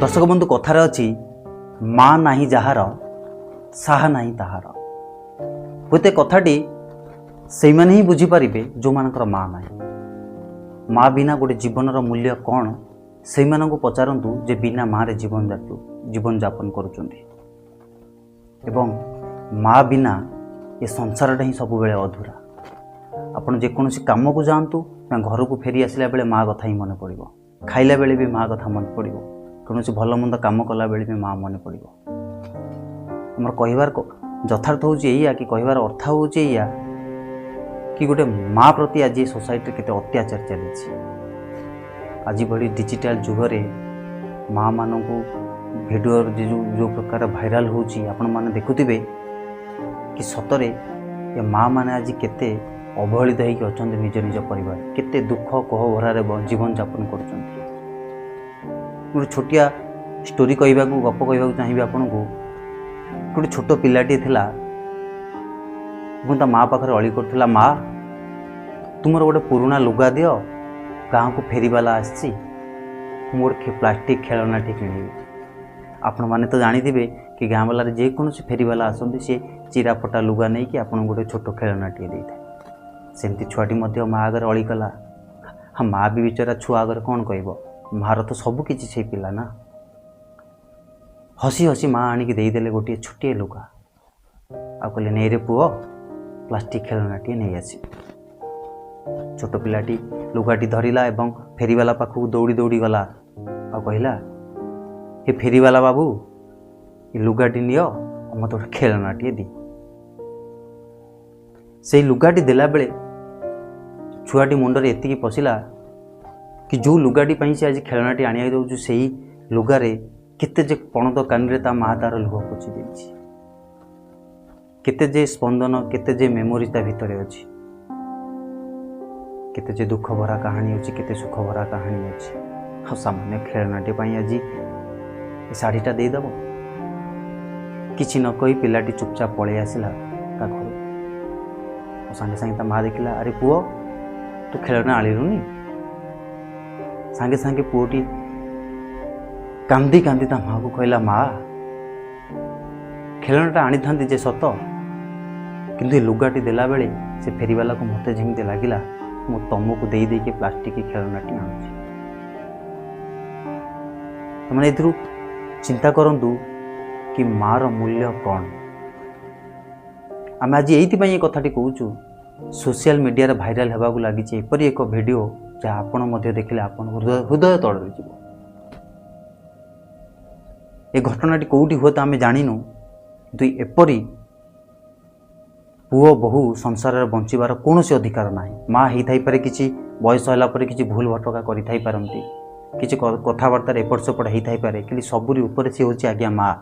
दर्शक बंधु कथार अच्छी माँ नाही जार साहा नाही ताहार। हुए कथाटी से मैंने ही बुझीपारे जो मानकर माँ ना माँ बिना गोटे जीवन मूल्य कौन से पचारतु जे बिना माँ रे जीवन जापन करुँच माँ बिना ये संसारटा ही सब बेले अधूरा। आपड़ जेकोसी कम को जातु ना घर को फेरी आसला बेले माँ कथा ही मन पड़ो, खाइला बेले भी माँ कथा मन पड़ो, कौन भल मंद कम कला बेले भी माँ मन पड़ो। आमर कहबार यथार्थ हूँ या कि कहबार अर्थ हूँ या कि गोटे माँ प्रति आज सोसाइटी केते अत्याचार चली। आज बड़ी डिजिटल जुगरे माँ मान को भिडियो जो प्रकार भाइराल होची आपण माने देखुथिबे कि सतरे ये माँ माने आज केते अवहेलित होइके अछंती निज निज परिवार केते दुख कह भरारे जीवन जापन करछंती। गोटे छोटिया स्टोरी कहबाकू गप कहबाकू चाहिए आपन को गोटे छोट पिलाटी थिला ता माँ पाखरे अली करथिला, माँ तुमर गोटे पुराना लुगा दियो गाँव को फेरीवाला आसी गोटे प्लास्टिक खेलना ठीक किणी। आपण माने तो जानिथिबे कि गाँ वाला जेकोसी फेरीवाला आसती सी चिरा फटा लुगा नहीं कि आपन गोटे छोट खेलना टे दे था। सेमती छुआटी मध्य माँ आगे अली कला। हाँ माँ भी बेचारा छुआ आगे कौन कह मार तो सबकि से पिला ना। हसी हसी माँ आणिक देदेले गोटे छोटे लुगा आ कहले नहीं रे पुओ प्लास्टिक खेलना टे नहीं आस। छोट पिलाटी लुगाटी धरला एवं फेरीवाला पाखक दौड़ी दौड़ी गला आ कहला, ये फेरीवाला बाबू ये लुगाटी नियो मत गोटे खेलना टे दी। से लुगाटी देला बेले छुआटी मुंडरे एतिकी पशिला कि जो लुगाटी से आज खेलनाटी आनिया दौचु से लुगारे केते जे पणत कानी ता माँ तार लुह पोछि देछि, केते जे स्पंदन केते जे मेमोरी ता भितरे अछि, केते जे दुख भरा कहानी अछि, केते सुख भरा कहानी अछि। हाँ सामान्य खेलनाटी आज ये शाढ़ीटा देदेव किसी न कही पिलाटी चुपचाप पलि आसला ता घर। सागे सागे ता माँ देखला, अरे पुओ तू खेलना आनिलुनी। सागे सागे पुओटी कांदी कांदी ता माँ को कहला, माँ खेलनाटा आनी था जे सत किंतु लुगाटी देला बेले से फेरीवाला को मत जमी लगिला मु तुमको दे दे के प्लास्टिक खेलनाटी आनुची। मैंने ए चिंता करंतु कि मार मूल्य कौन। आम आज ये कथाटी कहूँ सोशल मीडिया भाइराल होगा लगी एपरी एक भिडियो जहाँ आपण देखिले आपण हृदय तल ये घटनाटी कौटी हुए तो आम जानू कि एपरी पुओ बहु संसार बंचार कौन से अधिकार ना। माँ होता पारे कि बयस है कि भूल भटका करती किसी कथबार्तार एपट सेपट होता पारे कि सबुरी उपर सी हूँ आज्ञा माँ।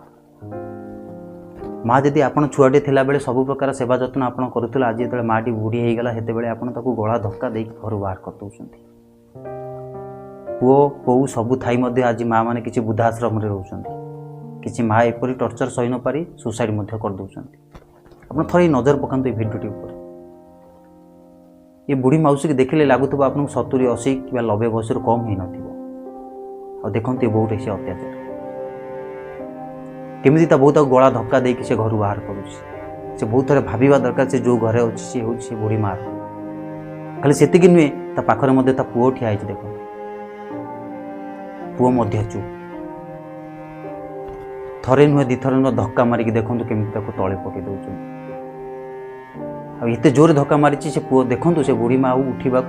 माँ जदि आपड़ छुआटे थिला बेले सब प्रकार सेवा जत्न आप करूला आज जो माटी बुढ़ी होगला से गला धक्का दे घर बाहर कर दौरान। पुओ पौ सबू थी आज माँ मैंने किसी वृद्धाश्रम रोचे किसी माँ एपरी टर्चर सही न पारी सुसाइड कर दौरान। आप थे नजर पकात भिडियोटी ऊपर ये बुढ़ी मौसी की देखिले लगुव आपको 70-80 कि 90 वर्ष कम ही न देखते बहुत से अत्याचार केमी बहुत गला धक्का दे से घर बाहर कर बहुत थे भावा दरकार से जो घरे अच्छी सी हूँ सी बुढ़ी माँ खाली से नुहे ता पाखरे ता पुओ ठिया देख पुओ चुप थरे नुहे दिथर धक्का मारिक देखूँ केमी तले पकई दौरान। एते जोर धक्का मारी से पुओ देखूँ से बुढ़ी माँ उठा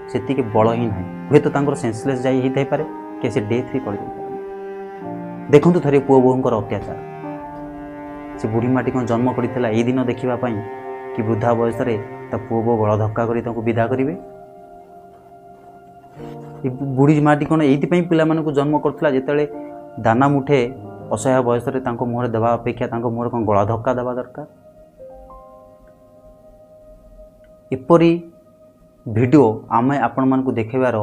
से बल ही ना हे तो सेंसलेस जाई पारे कि से डेथ भी कर देखु थे पुओ बोहूंकर अत्याचार। से बुढ़ी माटी कौन जन्म करता ये दिन देखापी कि वृद्धा बयस पुओ बो गला धक्का कर विदा करेंगे। बुढ़ी माटी कौन ये पाँ जन्म करता जिते दाना मुठे असहाय बयस मुहर देवा अपेक्षा मुहर कौन गला धक्का देवा दरकार। एपरी भिडियो आम आपण मान देखार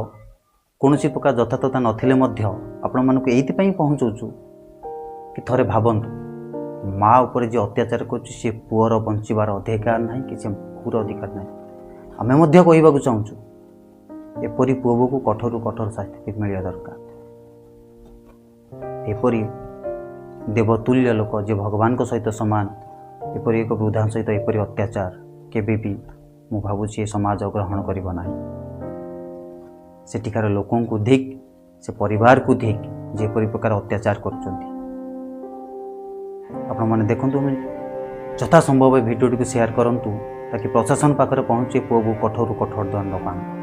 कौन प्रकार यथार्थता नथिले आपण मानक ये पहुँचाऊँ कि थरे भावतु माँ उपर जो अत्याचार कर पुअर बंचार अधिकार ना कि पुअर अधिकार ना। आम कहवाक चाहूँ एपरी पुओ को कठोर कठोर शास्ति मिलवा दरकार। ଏପରି ଦେବତୁଲ୍ୟ ଲୋକ ଯେ ଭଗବାନଙ୍କ ସହିତ ସମାନ ଏପରି ଏକ ବୃଦ୍ଧାଙ୍କ ସହିତ ଏପରି ଅତ୍ୟାଚାର କେବେ ବି ମୁଁ ଭାବୁଛି ଏ ସମାଜ ଗ୍ରହଣ କରିବ ନାହିଁ। ସେଠିକାର ଲୋକଙ୍କୁ ଧିକ୍, ସେ ପରିବାରକୁ ଧିକ୍ ଯେପରି ପ୍ରକାର ଅତ୍ୟାଚାର କରୁଛନ୍ତି। ଆପଣମାନେ ଦେଖନ୍ତୁ, ଯଥା ସମ୍ଭବ ଭିଡ଼ିଓଟିକୁ ସେୟାର କରନ୍ତୁ ତାକି ପ୍ରଶାସନ ପାଖରେ ପହଞ୍ଚି ପୁଅକୁ କଠୋରରୁ କଠୋର ଦଣ୍ଡ ପାଆନ୍ତୁ।